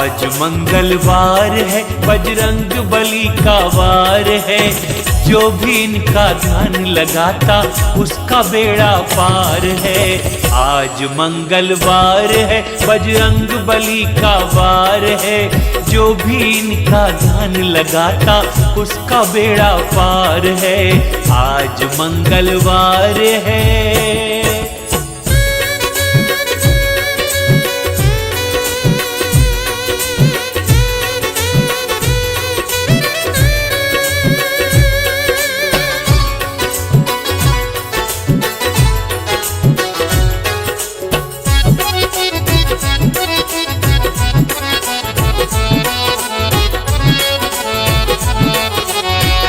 आज मंगलवार है, बजरंग बली का वार है। जो भी इनका ध्यान लगाता उसका बेड़ा पार है। आज मंगलवार है, बजरंग बली का वार है। जो भी इनका ध्यान लगाता उसका बेड़ा पार है। आज मंगलवार है।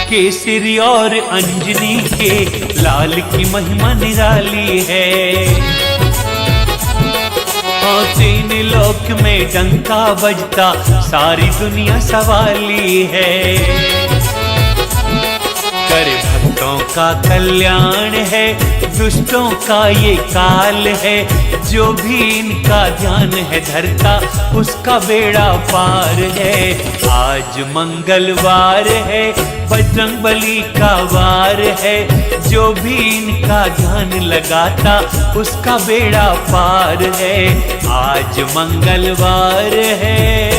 केसरी और अंजनी के लाल की महिमा निराली है। हाँ, तीन लोक में डंका बजता सारी दुनिया सवाली है। करे भक्तों का कल्याण है, दुष्टों का ये काल है। जो भी इनका ध्यान है धरता उसका बेड़ा पार है। आज मंगलवार है, बजरंग बली का वार है। जो भी इनका ध्यान लगाता उसका बेड़ा पार है। आज मंगलवार है।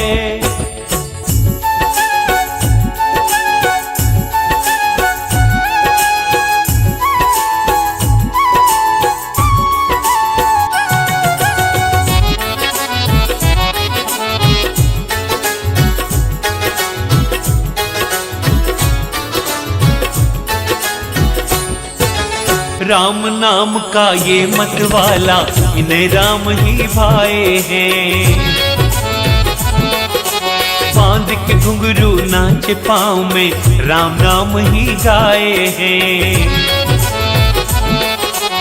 राम नाम का ये मतवाला इन्हें राम ही भाए हैं। बांध के घुंघरू नाचे पाँव में राम नाम ही गाए हैं।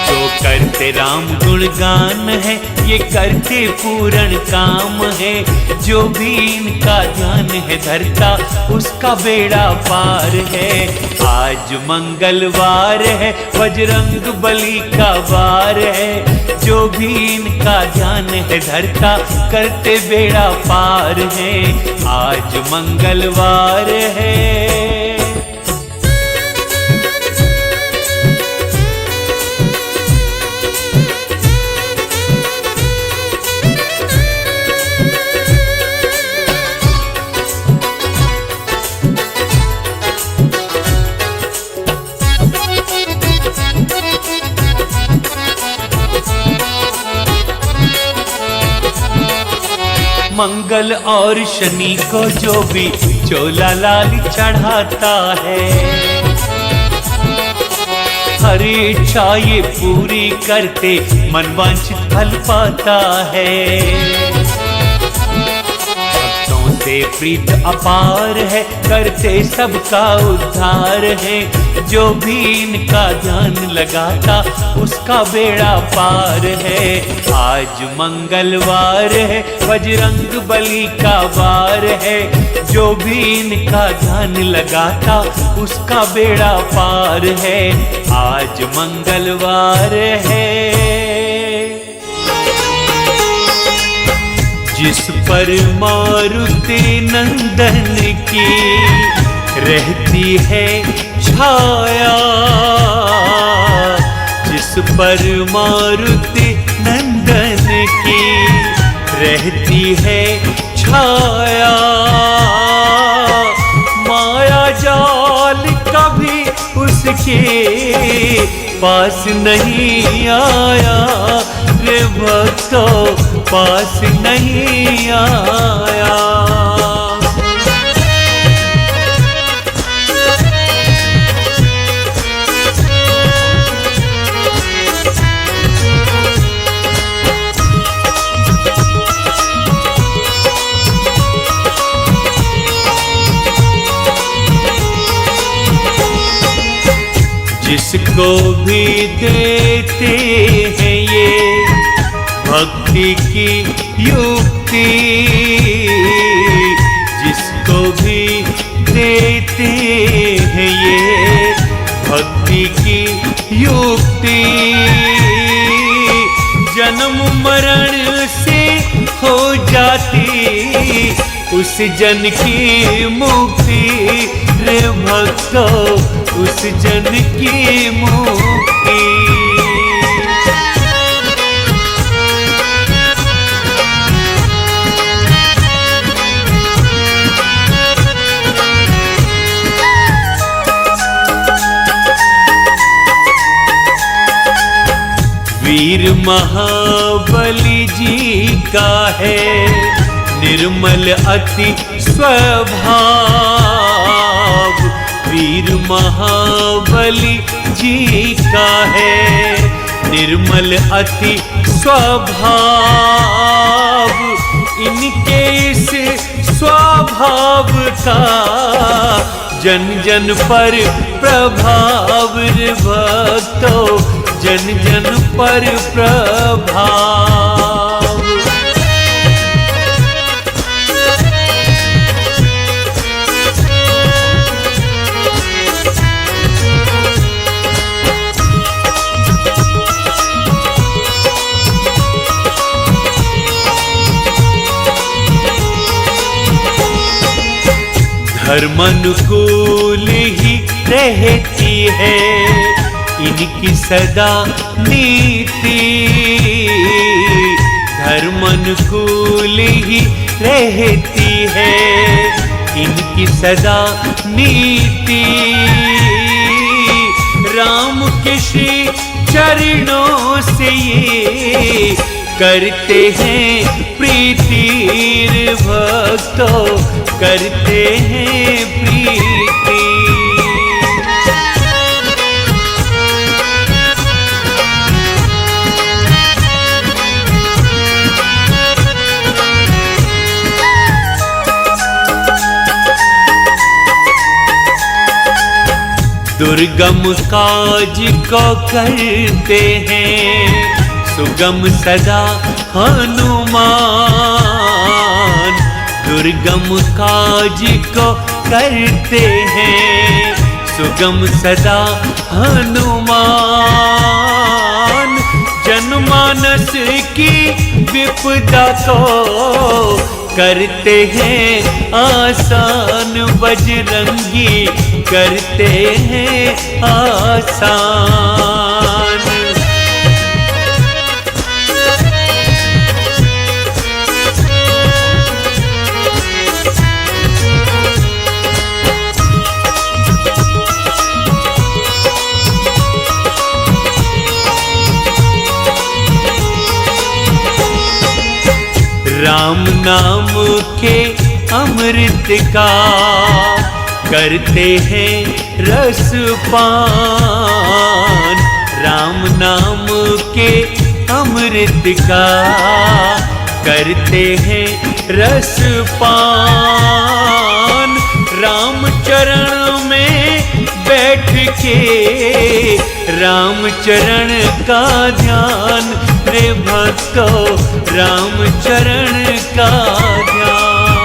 जो करते राम गुणगान है ये करते पूर्ण काम है। जो भी इनका ध्यान है धरता उसका बेड़ा पार है। आज मंगलवार है, बजरंग बली का वार है। जो भी इनका ध्यान है धरता करते बेड़ा पार है। आज मंगलवार है। मंगल और शनि को जो भी चोला लाल चढ़ाता है, हर इच्छा ये पूरी करते मनवांछित फल पाता है। भक्तों से प्रीत अपार है, करते सबका उद्धार है। जो भी इनका ध्यान लगाता उसका बेड़ा पार है। आज मंगलवार है, बजरंग बली का वार है। जो भी इनका ध्यान लगाता उसका बेड़ा पार है। आज मंगलवार है। जिस पर मारुति नंदन की रहती है छाया, जिस पर मारुति नंदन की रहती है छाया, माया जाल कभी उसके पास नहीं आया। रे भक्तों पास नहीं आया। जिसको भी देते हैं ये भक्ति की युक्ति, जिसको भी देते हैं ये भक्ति की युक्ति, जन्म मरण से हो जाती उस जन की मुक्ति रे भक्तो, उस जन की मुक्ति। वीर महाबली जी का है निर्मल अति स्वभाव। वीर महाबली जी का है निर्मल अति स्वभाव। इनके इस स्वभाव का जन जन पर प्रभाव रे भक्तों, जन जन पर प्रभाव। धर्मानुकूल ही रहती है इनकी सदा नीति। धर्मानुकूल ही रहती है इनकी सदा नीति। राम के श्री चरणों से ये करते हैं प्रीति रे भक्तों, करते हैं प्रीति। दुर्गम काज को करते हैं सुगम सदा हनुमान। दुर्गम काज को करते हैं सुगम सदा हनुमान। जनमानस की विपदा को करते हैं आसान। बजरंगी करते हैं आसान। राम नाम के अमृत का करते हैं रसपान। राम नाम के अमृत का करते हैं रसपान। राम चरण में बैठ के राम चरण का ध्यान रे भक्तों, राम चरण का ध्यान।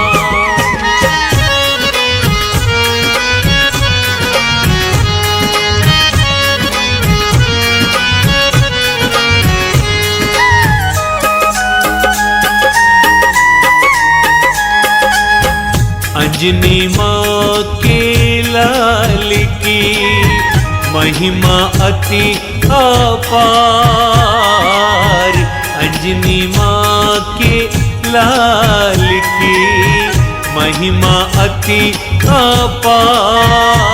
अंजनी माँ के लाल की महिमा अति अपार। अंजनी माँ के लाल की महिमा अति अपार।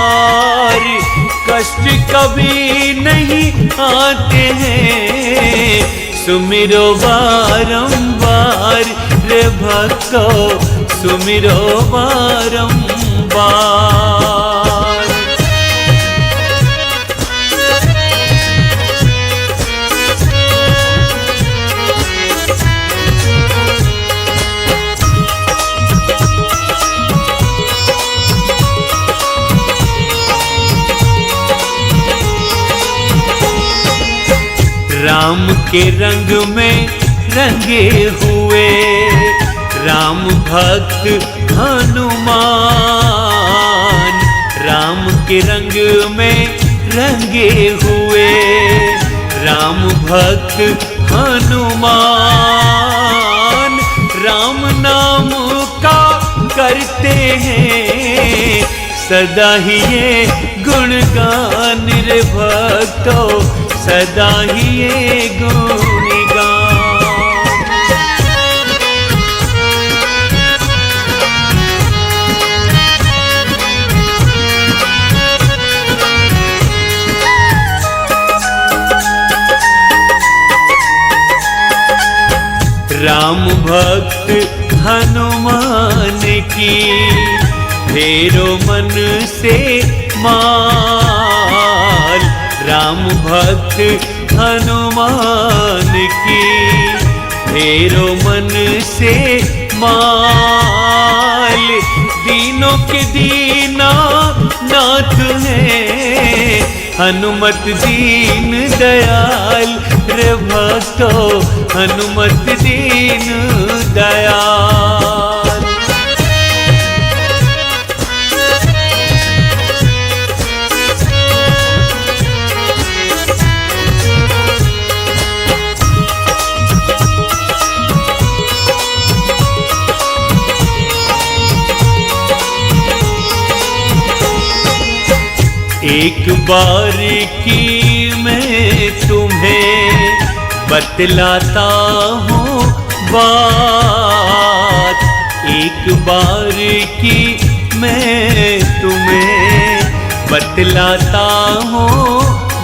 कष्ट कभी नहीं आते हैं सुमिरो बारंबार रे भक्तों, सुमिरो बारंबार। राम के रंग में रंगे हुए राम भक्त हनुमान। राम के रंग में रंगे हुए राम भक्त हनुमान। राम नाम का करते हैं सदा ही ये गुणगान रे भक्तों, सदा ही ये गुणगान। राम भक्त हनुमान की फेरो मन से माल, राम भक्त हनुमान की फेरो मन से माल। दीनों के दीना नाथ है हनुमत दीन दयाल रे भक्तों, हनुमत दीन दयाल। एक बार की मैं तुम्हें बतलाता हूँ बात, एक बार की मैं तुम्हें बतलाता हूँ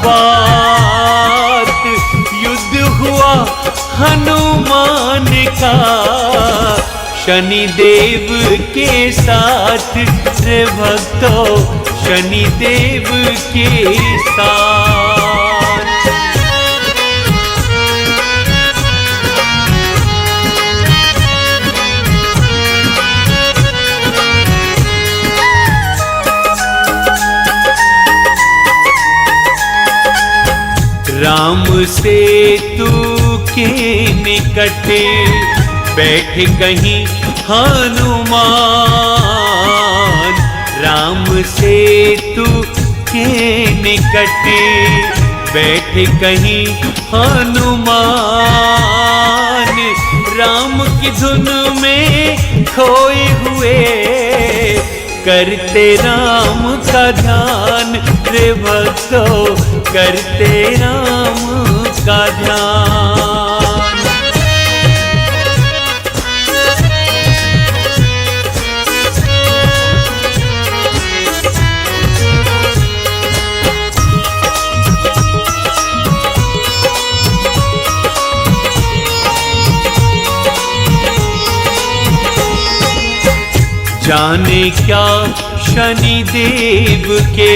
बात। युद्ध हुआ हनुमान का शनि देव के साथ रे भक्तों, शनि देव के साथ। राम सेतु के निकट बैठ कहीं हनुमान, राम सेतु के निकट बैठ कहीं हनुमान। राम की धुन में खोए हुए करते राम का ध्यान रे भक्तों, करते राम का ध्यान। जाने क्या शनि देव के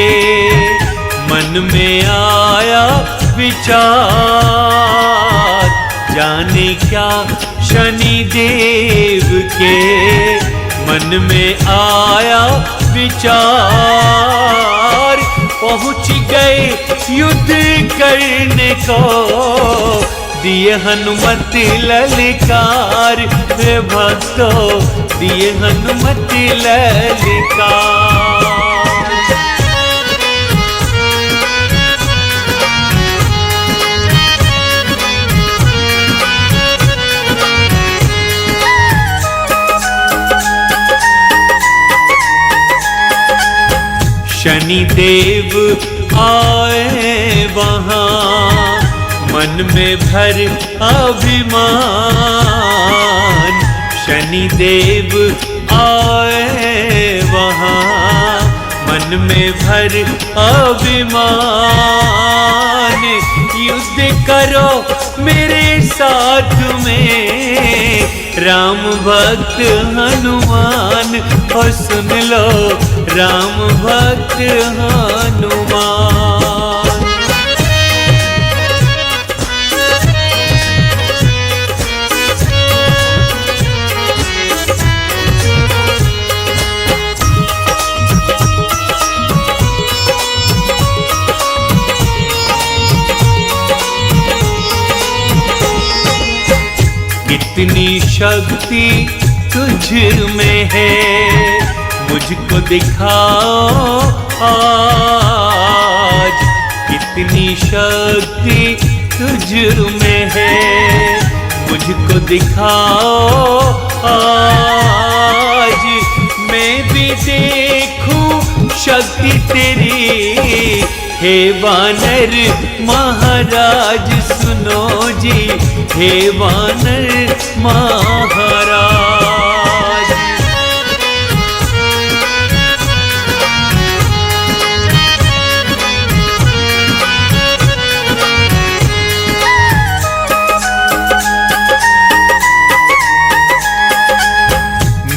मन में आया विचार, जाने क्या शनि देव के मन में आया विचार। पहुँच गए युद्ध करने को दिए हनुमत ललकार रे भक्तों, दिए हनुमत ललकार। शनि देव आए वहाँ मन में भर अभिमान, शनि देव आए वहाँ मन में भर अभिमान। युद्ध करो मेरे साथ में राम भक्त हनुमान, और सुन लो राम भक्त हनुमान। कितनी शक्ति तुझ में है मुझको दिखाओ आज, कितनी शक्ति तुझ में है मुझको दिखाओ आज। शक्ति तेरी। हे वानर महाराज सुनो जी, हे वानर महाराज।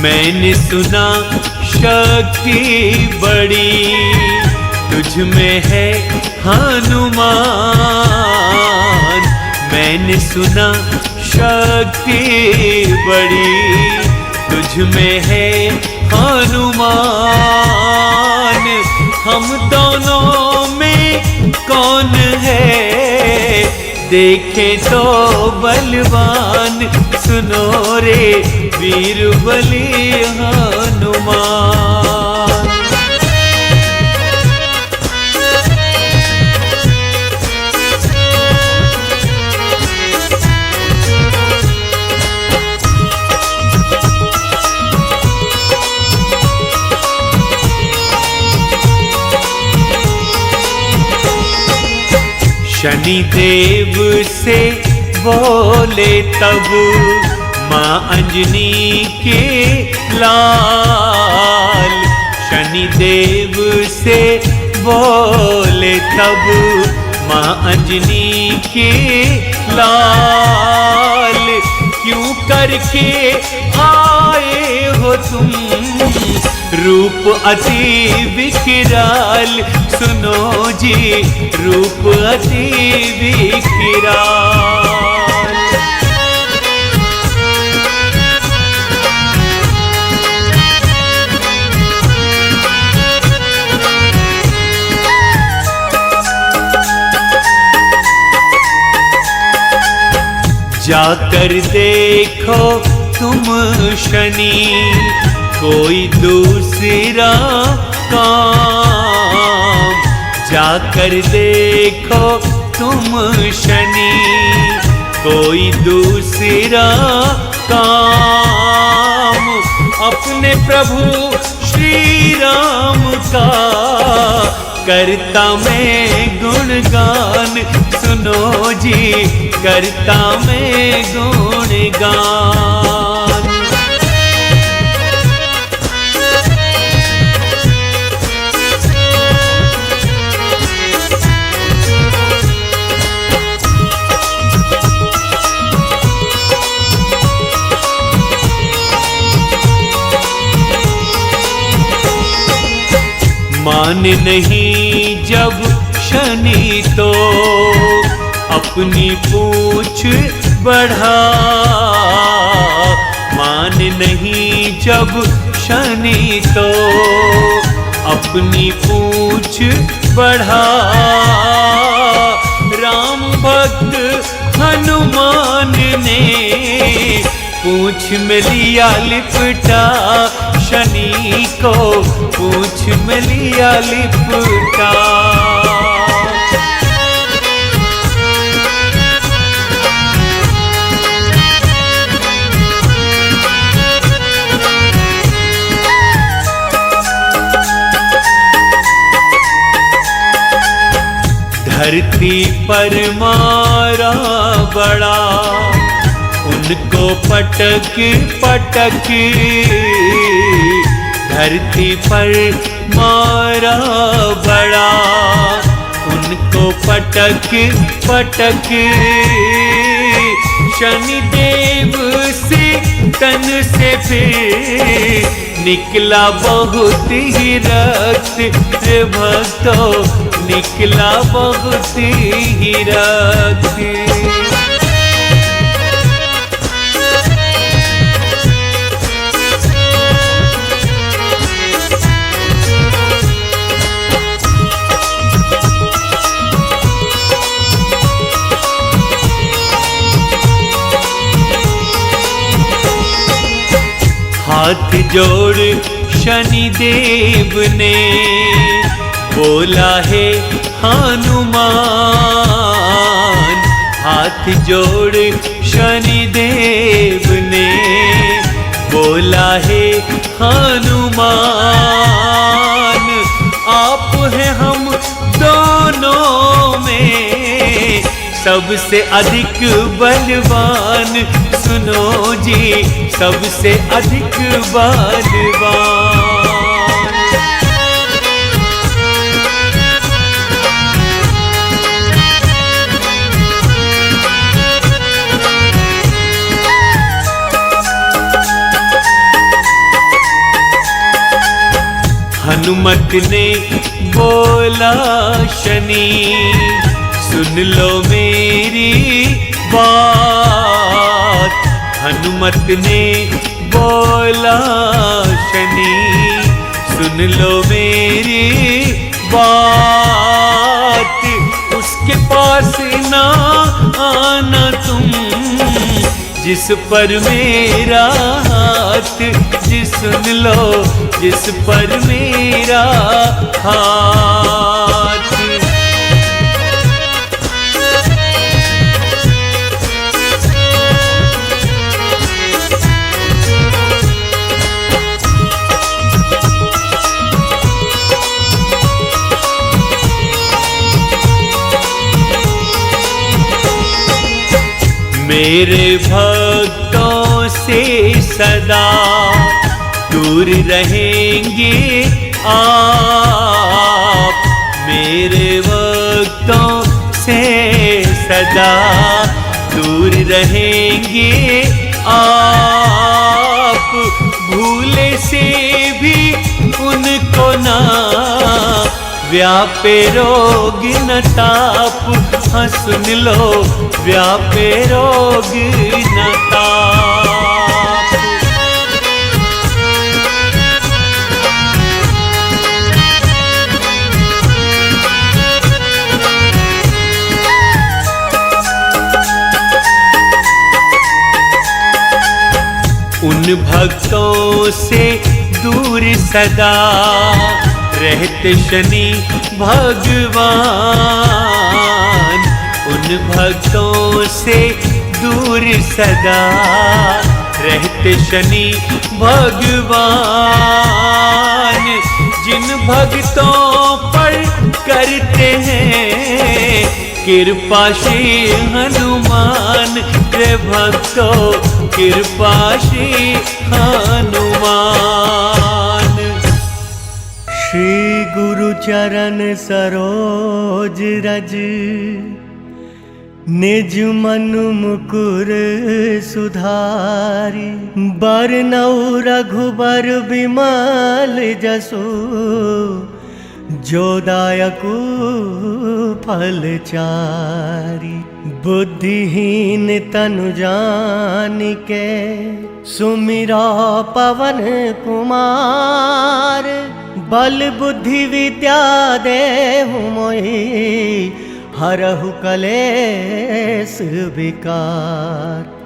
मैंने सुना शक्ति बड़ी तुझ में है हनुमान। मैंने सुना शक्ति बड़ी तुझ में है हनुमान। हम दोनों में कौन है देखे तो बलवान। सुनो रे वीर बली हनुमान। शनिदेव से बोले तब माँ अंजनी के लाल। शनिदेव से बोले तब माँ अंजनी के लाल। क्यों करके आए हो तुम रूप अति विकराल। सुनो जी रूप अति विकराल। जाकर देखो तुम शनि कोई दूसरा काम। जाकर देखो तुम शनि कोई दूसरा काम। अपने प्रभु श्री राम का करता मैं गुणगान। सुनो जी करता मैं गुणगान। मान नहीं जब शनि तो अपनी पूछ बढ़ा। मान नहीं जब शनि तो अपनी पूछ बढ़ा। राम भक्त हनुमान ने पूछ में लिया लिपटा। शनि को पूछ में लिया लिपटा। धरती पर मारा बड़ा उनको पटक पटक। धरती पर मारा बड़ा उनको पटक पटक। शनिदेव से तन से फिर निकला बहुत ही रक्त। रे भक्तों निकला बहुत ही रक्त। हाथ जोड़ शनिदेव ने बोला है हनुमान। हाथ जोड़ शनिदेव ने बोला है हनुमान। आप सबसे अधिक बलवान, सुनो जी सबसे अधिक बलवान। हनुमत ने बोला शनि, सुन लो मेरी बात। हनुमत ने बोला शनि, सुन लो मेरी बात। उसके पास ना आना तुम, जिस पर मेरा हाथ, जी सुन लो जिस पर मेरा हाथ। मेरे भक्तों से सदा दूर रहेंगे आप, मेरे भक्तों से सदा दूर रहेंगे आप। भूले से भी उनको ना व्यापे रोग न ताप, हाँ सुन लो व्यापे रोग न ताप। उन भक्तों से दूर सदा रहते शनि भगवान, उन भक्तों से दूर सदा रहते शनि भगवान। जिन भक्तों पर करते हैं कृपा श्री हनुमान, रे भक्तों कृपा श्री हनुमान। श्री गुरु चरण सरोज रज, निज मन मुकुर सुधारी। बरनउँ रघुबर बिमल जसु, जो दायकु फल चारी। बुद्धिहीन तनु जानिके, सुमिरा पवन कुमार। बल बुद्धि विद्या देहु मोहि, हरहु कलेस विकार।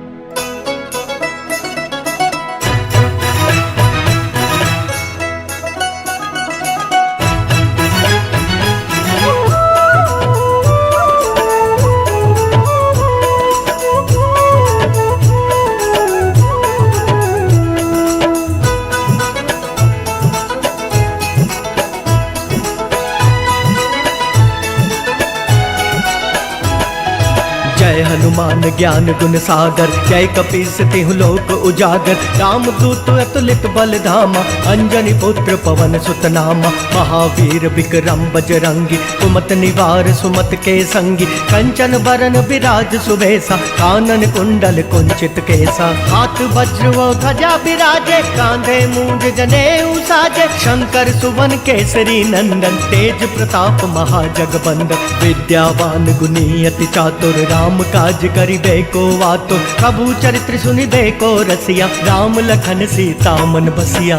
जय हनुमान ज्ञान गुण सागर, जय कपीस तिहु लोक उजागर। राम दूत अतुलित बल धामा, अंजनी पुत्र पवन सुत नामा। महावीर विक्रम बजरंगी, कुमत निवार सुमत के संगी। कंचन बरन विराज सुबेसा, कानन कुंडल कुंचित केसा। हाथ वज्र व ध्वजा विराजे, कांधे मूंज जनेऊ साजे। शंकर सुवन केसरी नंदन, तेज प्रताप महाजगबंदन। विद्यावान गुणी अति चातुर, राम काज करिबे को आतुर। प्रभु चरित्र सुनिबे को रसिया, राम लखन सीता मन बसिया।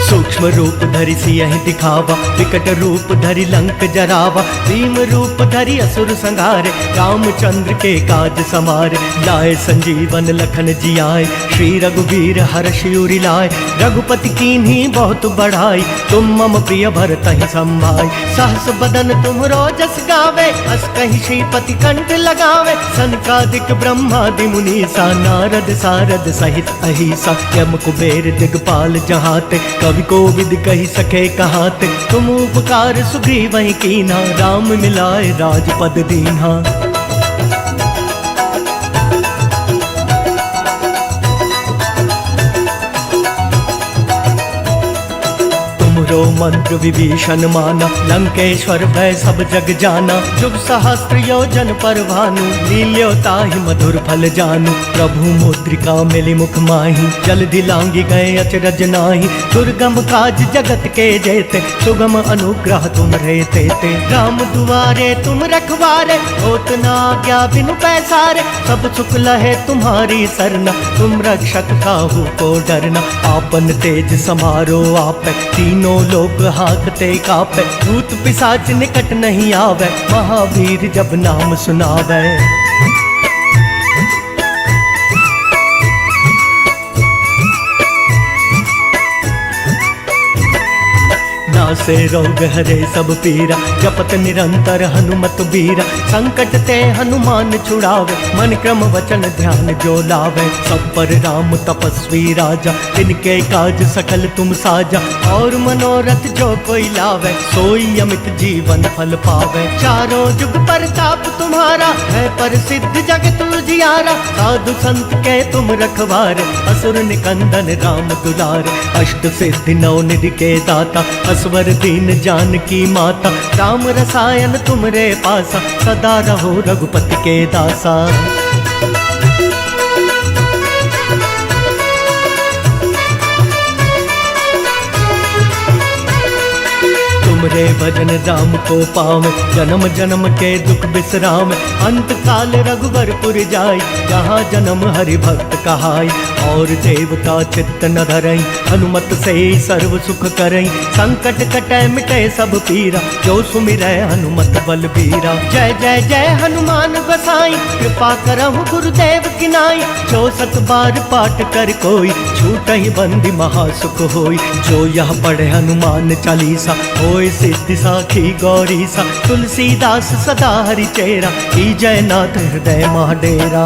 सूक्ष्म भस्म रूप धरि सियहि दिखावा, विकट रूप धरि लंक जरावा, भीम रूप धरि असुर संहारे, रामचंद्र के काज समारे। लाए संजीवन लखन जियाए, श्री रघुवीर हर्षि उरि लाए। रघुपति कीन्ही बहुत बढ़ाई, तुम मम प्रिय भरतहि संभाई। सहस बदन तुमरो जस गावे, अस कहि श्रीपति कंठ लगावे। सनकादिक ब्रह्मादि मुनीसा, नारद सारद सहित अहिसा। यम कुबेर दिगपाल जहाते, कवि कोविद कहि सके कहाते। तुम उपकार सुग्रीवहि कीन्हा, राम मिलाए राजपद दीन्हा। तुमरो मंत्र विभीषण माना, लंकेश्वर भय सब जग जाना। जुग सहस्त्र योजन पर भानु, लील्यो ताहि मधुर फल जानू। प्रभु मुद्रिका मिली मुख माही, जल्दी लांगी गए अचरज नाही। दुर्गम काज जगत के जेते, सुगम अनुग्रह तुम रे तेते। राम दुआरे तुम रखवारे, होत न आज्ञा बिनु पैसारे। सब सुख लहे तुम्हारी सरना, तुम रक्षक काहू को डरना। आपन तेज समारो आपे, तीनों लोक हाकते कापे। भूत पिशाच निकट नहीं आवे, महावीर जब नाम सुनावे। नासे रोग हरे सब पीरा, जपत निरंतर हनुमत बीरा। संकट ते हनुमान छुड़ावे, मन क्रम वचन ध्यान जो लावे। सब पर राम तपस्वी राजा, तिनके काज सकल तुम साजा। और मनोरथ जो कोई लावे, सोई अमित जीवन फल पावे। चारों जुग परताप तुम्हारा, है प्रसिद्ध जगत उजियारा। साधु संत के तुम रखवारे, असुर निकंदन राम दुलारे। अष्ट सिद्धि नौ निधि के दाता, असवर दीन जानकी माता। राम रसायन तुमरे पासा, सदा रहो रघुपति के दासा। तुमरे भजन राम को पावे, जन्म जन्म के दुख बिसराम। अंत काल रघुवरपुर जाई, जहाँ जन्म हरि भक्त कहाई। और देवता चित्त न धरई, हनुमत से सर्व सुख करई। संकट कटै मिटै सब पीरा, जो सुमिरै हनुमत बलबीरा। जय जय जय हनुमान गोसाई, कृपा करहु गुरुदेव की नाई। जो सत बार पाठ कर कोई, छूटहि बंदी महासुख होई। जो यह पढ़े हनुमान चालीसा, होय सिद्धि साखी गौरी सा। तुलसीदास सदा हरि चेरा, की जय नाथ हृदय महाडेरा।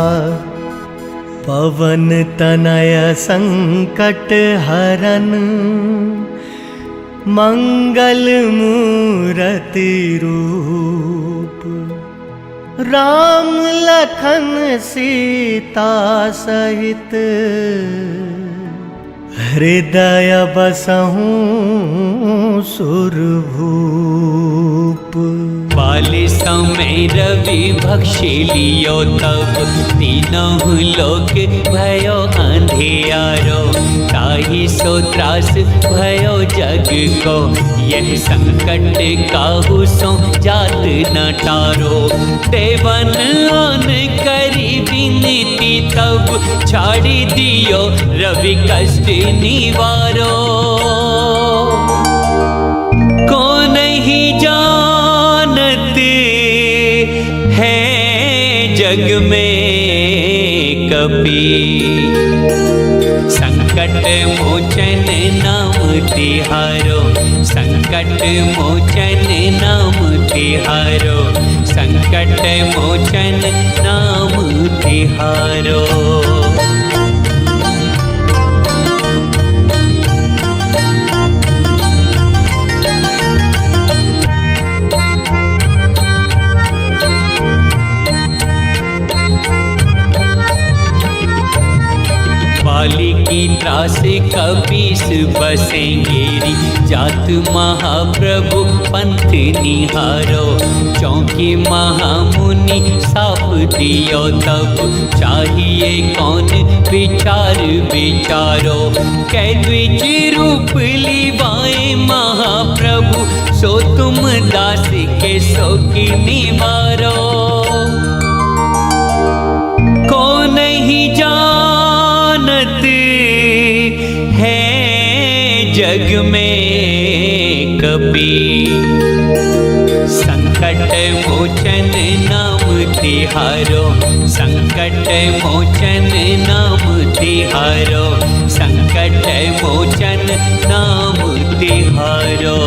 पवन तनय संकट हरन, मंगल मूरति रूप। राम लखन सीता सहित, हृदय बसहु सुरभूप। बाली समय रवि भक्षी लियो, तब तीनों लोक भयो अंधियारो। ताहि सो त्रास भयो जग को, यह संकट काहू सो जात न टारो। देवन आन करी विनती, तब छाड़ी दियो रवि कष्ट निवारो। को नहीं जानते हैं जग में कपि, संकट मोचन नाम तिहारो। संकट मोचन नाम तिहारो, संकट मोचन नाम तिहारो। बाली की त्रास कपीस बसेंगेरी, जात महाप्रभु पंथ निहारो। चौकी महामुनि साप दियो, तब चाहिए कौन विचार विचारो। कै द्विज रूप लिवाए महाप्रभु, सो तुम दास के सो की निवारो। को नहीं जानते हैं जग में संकट मोचन नाम तिहारो, संकट मोचन नाम तिहारो, संकट मोचन नाम तिहारो।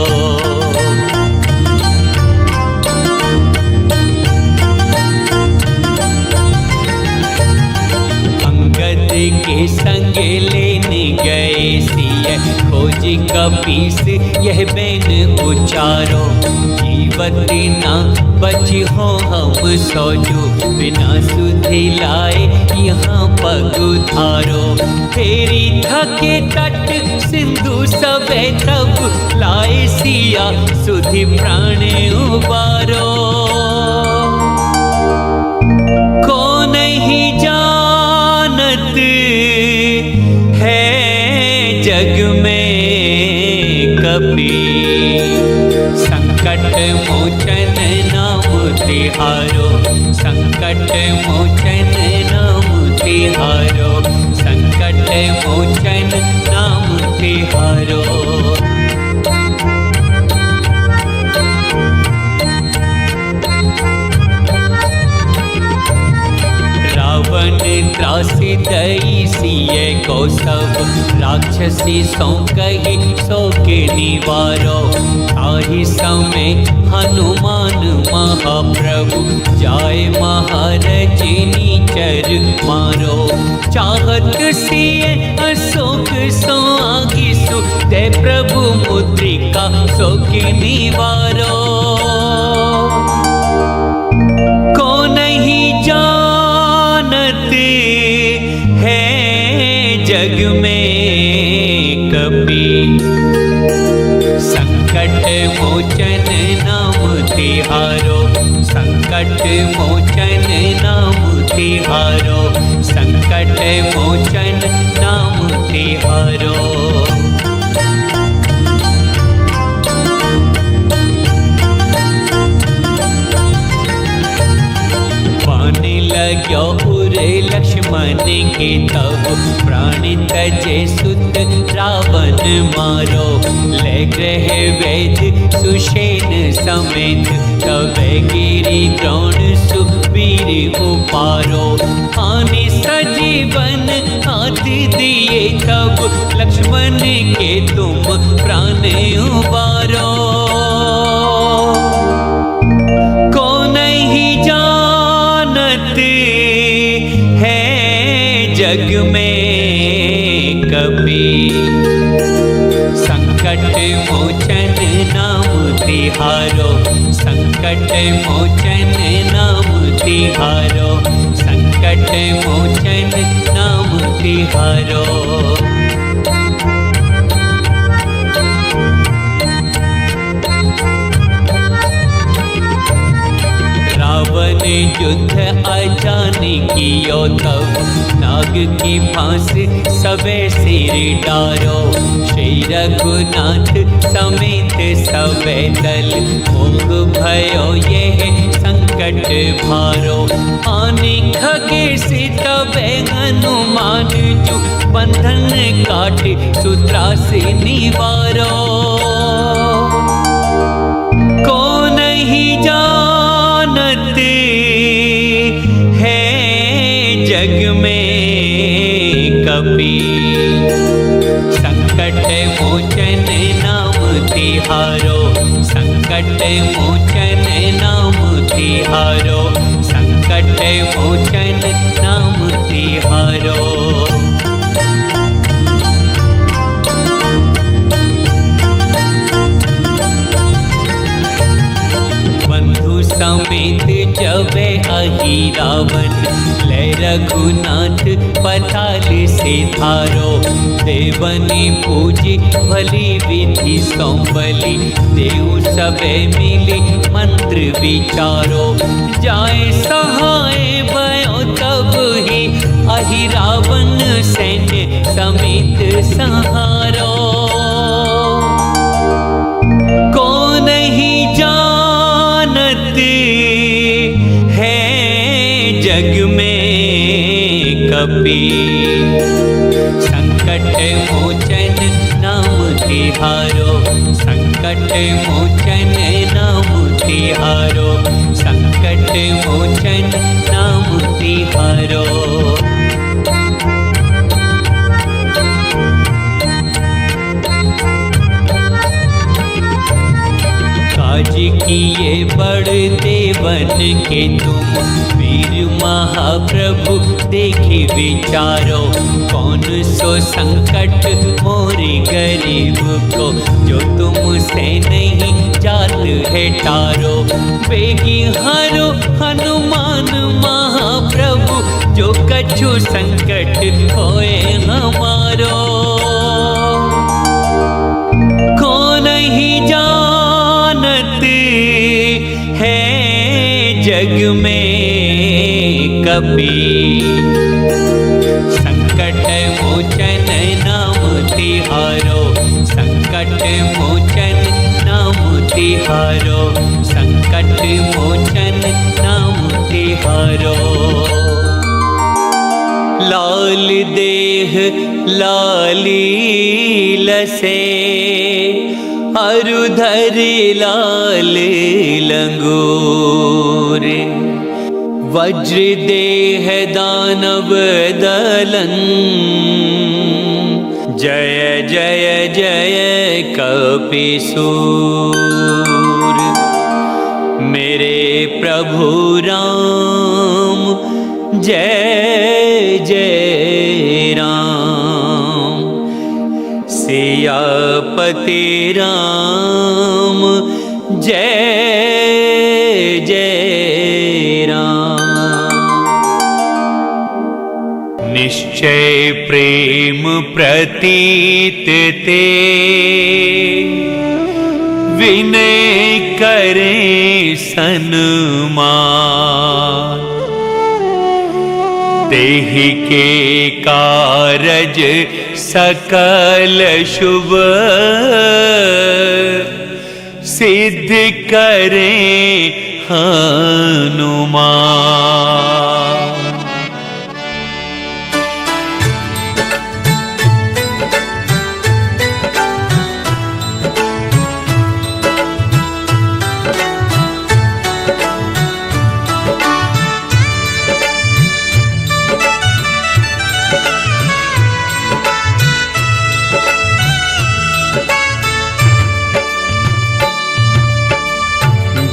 के संग लेने गए सिय, खोज कपीस यह बैन उचारो। जीवत ना बची हो हम सोजो, बिना सुधि लाए यहाँ पग उधारो। फेरी थके तट सिंधु सबे तब, लाए सिया सुधि प्राण उबारो। को नहीं जानत है जग में कपि, संकट मोचन नाम तिहारो, संकट मोचन नाम तिहारो, संकट मोचन नाम तिहारो। रावण त्रासी दई सिए को सब, राक्षसी सौ कही सो के निवारो। ताहि समय हनुमान महाप्रभु, जाय महारजनी चर मारो। चाहत सिए अशोक सो आगिसु, ते प्रभु मुद्रिका सो के निवारो। को नहीं जानत है जग में कपि, संकट मोचन नाम तिहारो, संकट मोचन नाम तिहारो, संकट मोचन नाम तिहारो। लग्यो उरे लक्ष्मण के तब, प्राण तजे सुत रावण मारो। ले ग्रह वैद सुषेण समेत, तब गिरी द्रोण सुबीर उपारो। आने सजीवन हाथ दिए तब, लक्ष्मण के तुम प्राण उबारो। को नहीं है जग में कपि, संकट मोचन नाम तिहारो, संकट मोचन नाम तिहारो, संकट मोचन नाम तिहारो। रावण युद्ध अजाने कियो तब, नाग की फांस सबे सिर डारो। श्री रघुनाथ समेत सबे दल, मोह भयो यह संकट भारो। आने खगे से तबे हनुमान जो, बंधन काटे सूत्रा से निवारो। को नहीं जानत है जग में कपि, संकट मोचन नाम तिहारो, संकट मोचन नाम तिहारो, संकट मोचन नाम तिहारो। समेत जबे अहि रावण, ले रघुनाथ पताल से धारो। देवनी पूजी भली विधि सौंबली, देव सबे मिली मंत्र विचारो। जाए सहाय भयो तब ही, अहि रावण सैन्य समेत सहारो। को नहीं जानत है जग में कपि, संकट मोचन नाम तिहारो, संकट मोचन नाम तिहारो। तिहारो, संकट मोचन नाम तिहारो। काज किए बढ़ते बन के तुम, वीर महाप्रभु देखे विचारो। कौन सो संकट मोरे गरीब को, जो तुमसे नहीं जात है टारो। बेगी हरो हनुमान महाप्रभु, जो कछु संकट होए हमारो। को नहीं जानत है जग में कभी, संकट मोचन नाम तिहारो, संकट मोचन नाम तिहारो, संकट मोचन नाम तिहारो। लाल देह लाली लसे, अरुधर लाल लंगूर। वज्र देह दानव दलन, जय जय जय कपिसूर। मेरे प्रभु राम जय जय राम, सियापति राम जय जय राम। निश्चय प्रेम प्रतीत ते, विनय करें सन्मान। देहि के कारज सकल शुभ, सिद्ध करें हनुमान।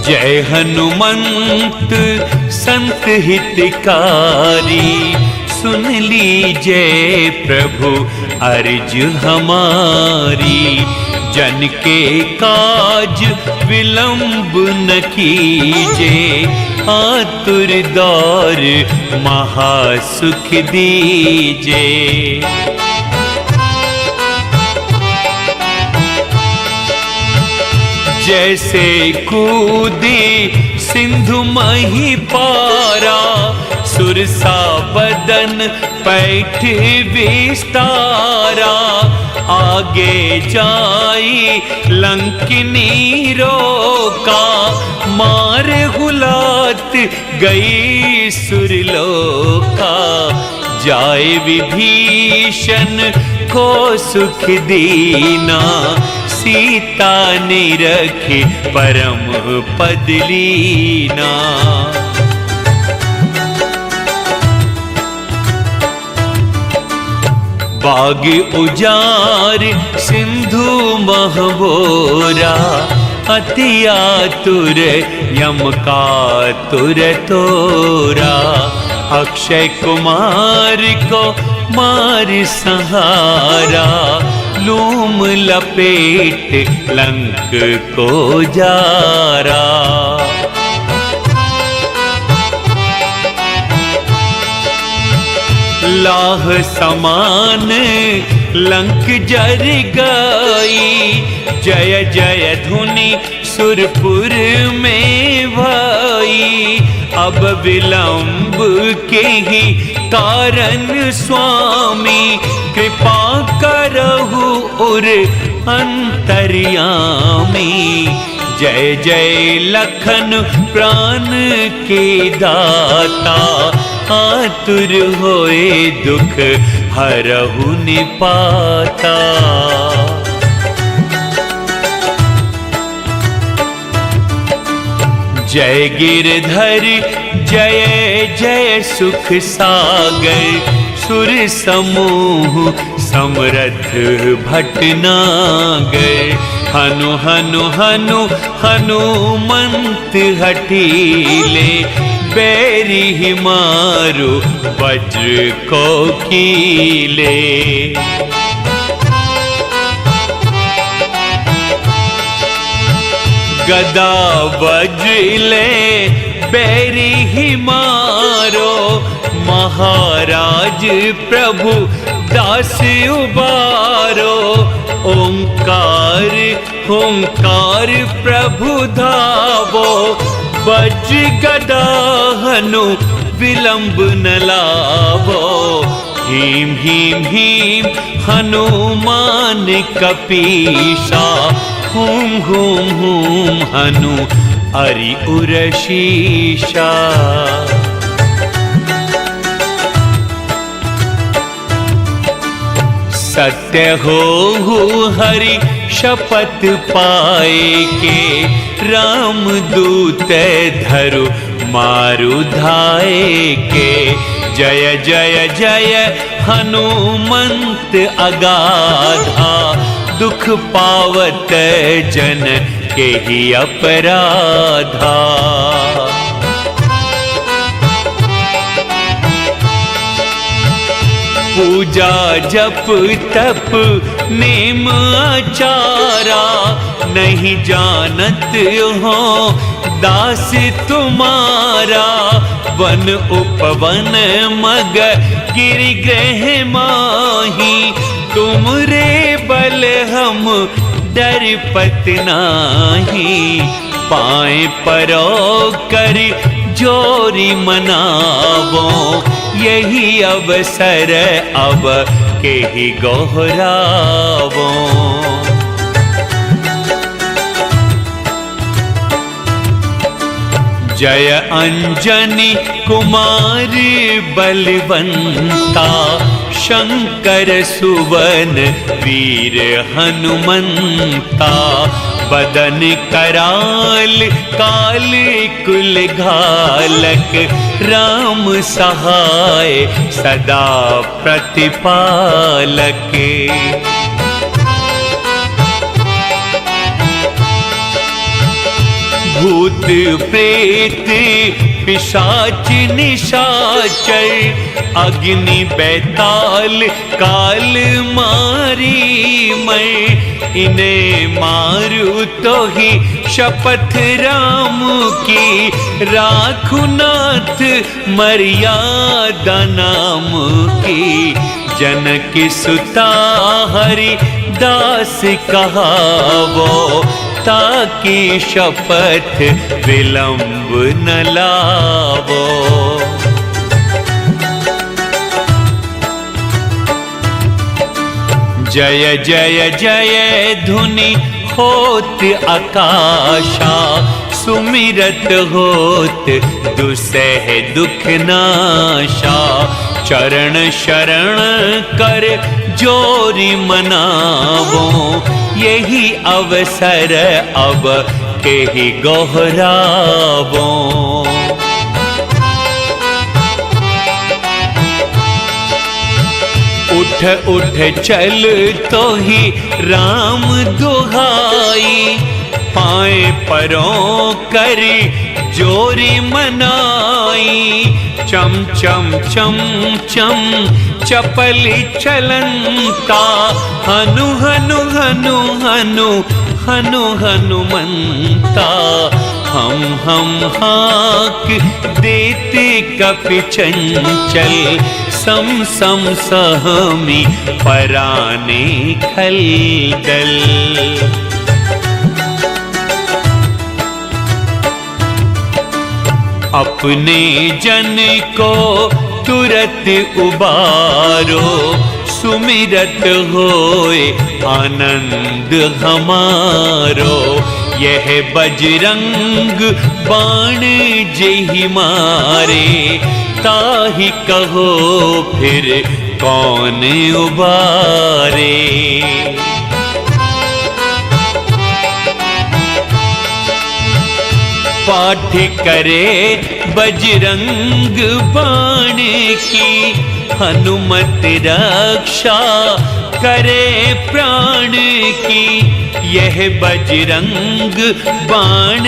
जय हनुमंत संत हितकारी, सुन लीजिए प्रभु अर्ज हमारी। जन के काज विलंब न कीजे, आतुर दौर महासुख दीजे। जैसे कूदी सिंधु मही पारा, सुरसा बदन पैठ विस्तारा। आगे जाई लंकिनी रोका, मार गुलात गई सुरलोका। जाए विभीषण को सुख दीना, सीता ने रखे परम पद लीना। बाग उजार सिंधु महबोरा, अति आतुर यम का तुर तोरा। अक्षय कुमार को मार सहारा, लूम लपेट लंक को जारा। लाह समान लंक जर गई, जय जय धुनि सुरपुर में भई। अब विलंब के ही कारण स्वामी, कृपा करहु उर अंतर्यामी। जय जय लखन प्राण के दाता, आतुर होए दुख हरहु निपाता। जय गिरधर जय जय सुख सागर, सुर समूह समरथ भटनागर। हनु हनु हनु हनुमंत हठीले, बैरी ही मारो वज्र को कीले। गदा वज्रले बैरी ही मारो, महाराज प्रभु दास उबारो। ओंकार ओंकार प्रभु धावो, वज्र गदा हनु विलंब न लावो। हीम हीम हीम हनुमान कपीसा, हूम हूम हूम हनु अरि उरशीषा। सत्य हो हरि शपथ पाए के, राम दूत धरु मारु धाये के। जय जय जय हनुमंत अगाधा, दुख पावत जन के ही अपराधा। पूजा जप तप नेम आचारा, नहीं जानत हो दास तुम्हारा। वन उपवन मग गिरि गृह माही, तुम रे बल हम डरपत नाही। पाए परो कर जोरी मनावो, यही अवसर अब के ही गोहरावो। जय अंजनी कुमार बलवंता, शंकर सुवन वीर हनुमंता। बदन कराल काल कुल घालक, राम सहाय सदा प्रतिपालक। भूत प्रेत पिशाच निशाचर, अग्नि बैताल काल मारी मैं। इन्हें मारू तो ही शपथ राम की, राखुनाथ मर्यादा नाम की। जनक सुता हरि दास कहावो, ताकि शपथ विलंब न लावो। जय जय जय धुनि होत आकाशा, सुमिरत होत दुसह दुख नाशा। चरण शरण कर जोरी मनावो, यही अवसर अब के ही गोहरावो। उठ उठ चल तो ही राम दुहाई, पाए परों करी जोरी मनाई। चम चम चम चम चपल चलंता, हनु हनु हनु हनु हनु हनुमंता। हम हाक देते कपि चंचल, सम सम सहमी पराने खलदल। अपने जन को तुरत उबारो, सुमिरत होए आनंद हमारो। यह बजरंग बाण जेहि मारे, ताहि कहो फिर कौन उबारे। पाठ करे बजरंग बाण की, हनुमत रक्षा करे प्राण की। यह बजरंग बाण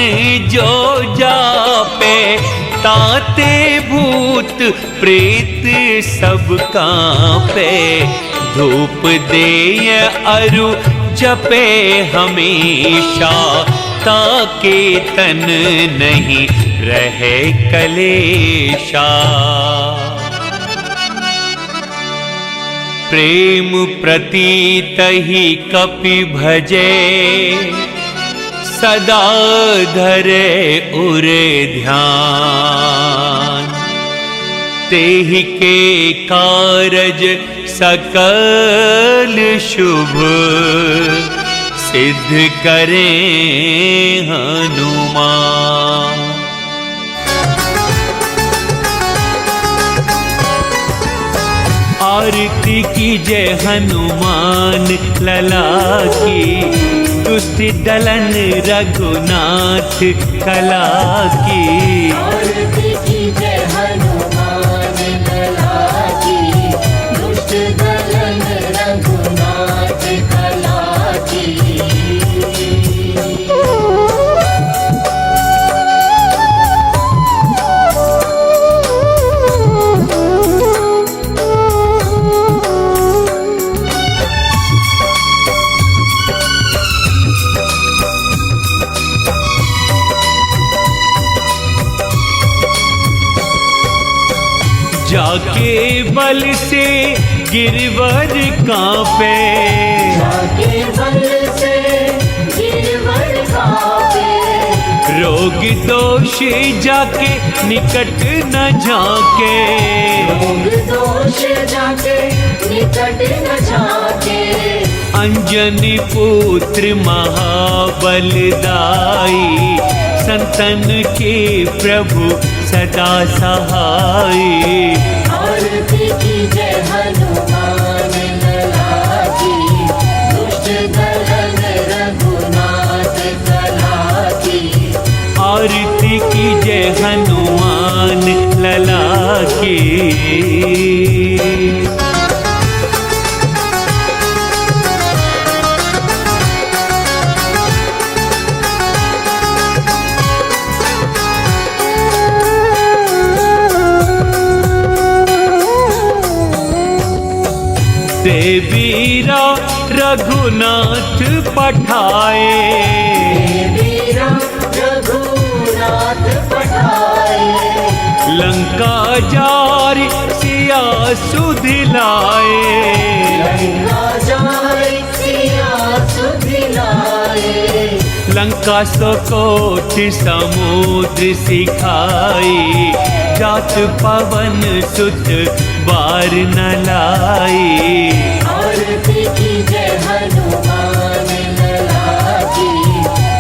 जो जापे, ताते भूत प्रेत सब कांपे। धूप दे अरु जपे हमेशा, ताके तन नहीं रहे कलेशा। प्रेम प्रतीत ही कपि भजे, सदा धरे उरे ध्यान। तेहि के कारज सकल शुभ, सिद्ध करें हनुमान। आरती कीजे हनुमान लला की, दुष्ट दलन रघुनाथ कला की। आरती कीजे हनुमान लला की, दुष्ट दलन रघुनाथ कला की। जाके बल से गिरवर कांपे, जाके बल से गिरवर कांपे। रोग दोष जाके निकट न झाके। रोग दोष जाके निकट न झाके। अंजनी पुत्र महाबलदाई, संतन के प्रभु सदा सहाय। आरती कीजे हनुमान लला की, दुष्ट दलन रघुनाथ कला की। आरती कीजे हनुमान लला की। देवीरा रघुनाथ पठाए, वीरा रघुनाथ पठाए। लंका जारि सिया सुधिलाए। लंका जाए सिया सुधिलाए। लंका सो कोटि समुद्र सिखाई, जात पवन सुत बार न लाई। आरती कीजे हनुमान लला की,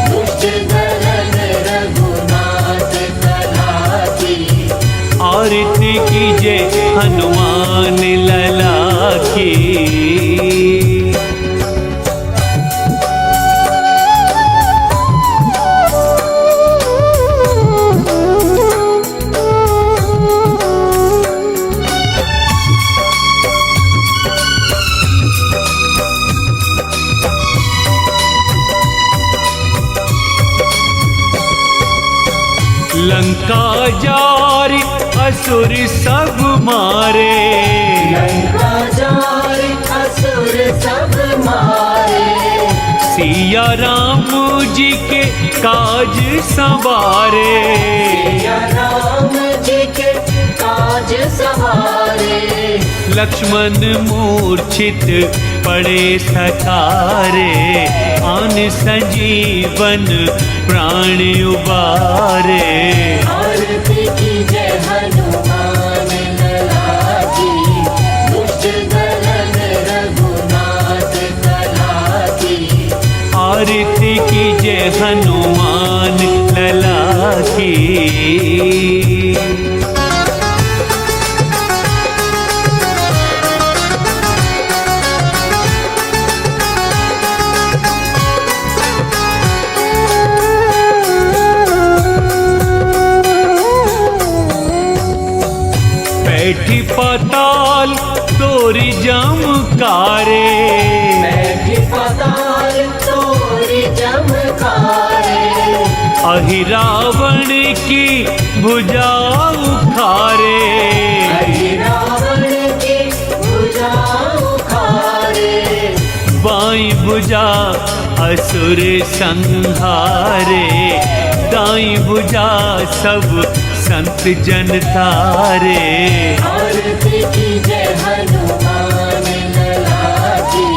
दुष्ट दलन रघुनाथ कला की। आरती कीजे हनुमान लला की। लंका जारि असुर सब मारे। लंका जाए असुर सब मारे। सिया राम जी के काज संवारे। सिया राम जी के काज सवारे। लक्ष्मण मूर्छित पड़े सकारे, आन संजीवन प्राण उबारे। आरती कीजे हनुमान लला की, दुष्ट दलन रघुनाथ कला की। आरती कीजे हनुमान लला की। बैठी पाताल तोरी जमकारे, बैठी पाताल तोरी जमकारे, अहि रावण की भुजा उखारे, अहि रावण की भुजा उखारे, बाई भुजा असुर संहारे, दाई भुजा सब संत जन तारे। आरती कीजे हनुमान लला की,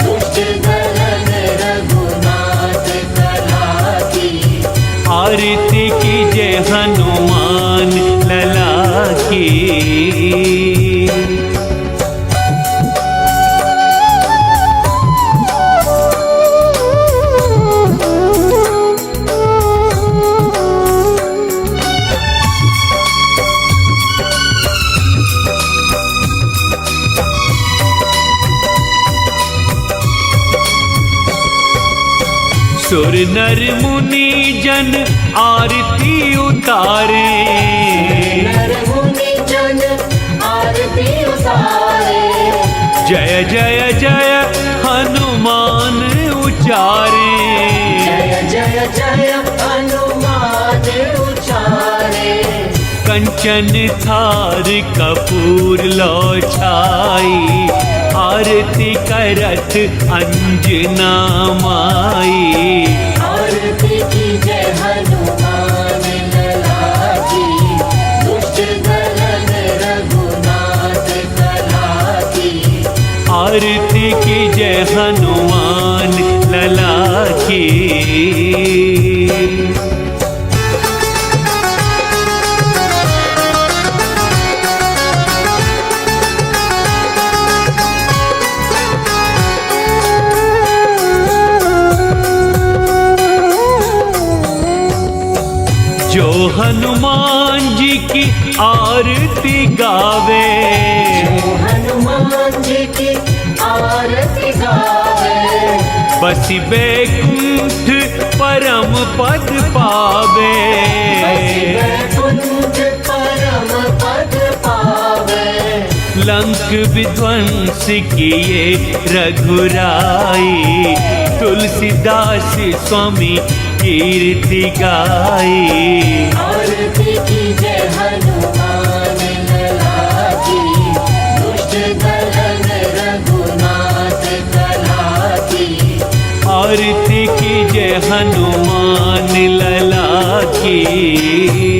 दुष्ट दलन रघुनाथ कला की। आरती कीजे हनुमान लला की। सुर नर मुनि जन आरती उतारे, नर मुनि जन आरती उतारे, जय जय जय हनुमान उचारे, जय जय जय हनुमान उचारे। कंचन थार कपूर लो छाई, आरती करत अंजना माई। आरती कीजे हनुमान लला की, दुष्ट दलन रघुनाथ कला की। आरती कीजे हनुमान लला की। जो हनुमान जी की आरती गावे, जो हनुमान जी की आरती गावे, बसी बैकुंठ परम पद पावे, बसी बैकुंठ परम पद पावे। लंक विध्वंस किए रघुराई, तुलसीदास स्वामी कीर्ति गाई। आरती कीजे हनुमान लला की, दुष्ट दलन रघुनाथ कला की। आरती कीजे हनुमान लला की।